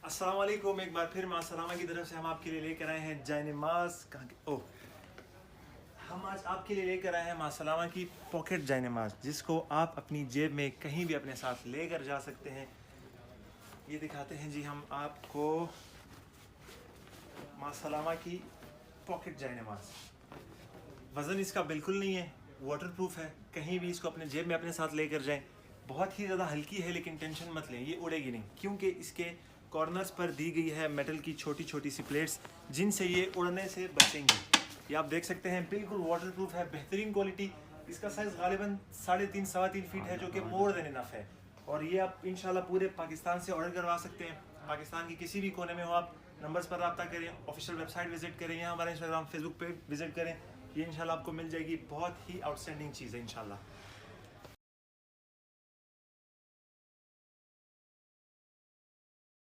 अस्सलाम वालेकुम। एक बार फिर मासलामा की तरफ से हम आपके लिए लेकर आए हैं जायनमाज। कहाँ के हम आज आपके लिए लेकर आए हैं मासलामा की पॉकेट जायनमाज, जिसको आप अपनी जेब में कहीं भी अपने साथ लेकर जा सकते हैं। ये दिखाते हैं जी हम आपको मासलामा की पॉकेट जायनमाज। वज़न इसका बिल्कुल नहीं है, वाटर प्रूफ है, कहीं भी इसको अपने जेब में अपने साथ लेकर जाएं। बहुत ही ज़्यादा हल्की है, लेकिन टेंशन मत लें, ये उड़ेगी नहीं, क्योंकि इसके कॉर्नर्स पर दी गई है मेटल की छोटी छोटी सी प्लेट्स, जिनसे ये उड़ने से बचेंगी। ये आप देख सकते हैं, बिल्कुल वाटर प्रूफ है, बेहतरीन क्वालिटी। इसका साइज़ गालिबन 3.5 सवा 3 फीट है, जो कि मोर देन इनफ है। और ये आप इंशाल्लाह पूरे पाकिस्तान से ऑर्डर करवा सकते हैं। पाकिस्तान की किसी भी कोने में हो आप, नंबर्स पर रब्ता करें, ऑफिशियल वेबसाइट विजिट करें या हमारे इंस्टाग्राम फेसबुक पे विजिट करें। ये इंशाल्लाह आपको मिल जाएगी। बहुत ही आउटस्टैंडिंग चीज़ है इंशाल्लाह।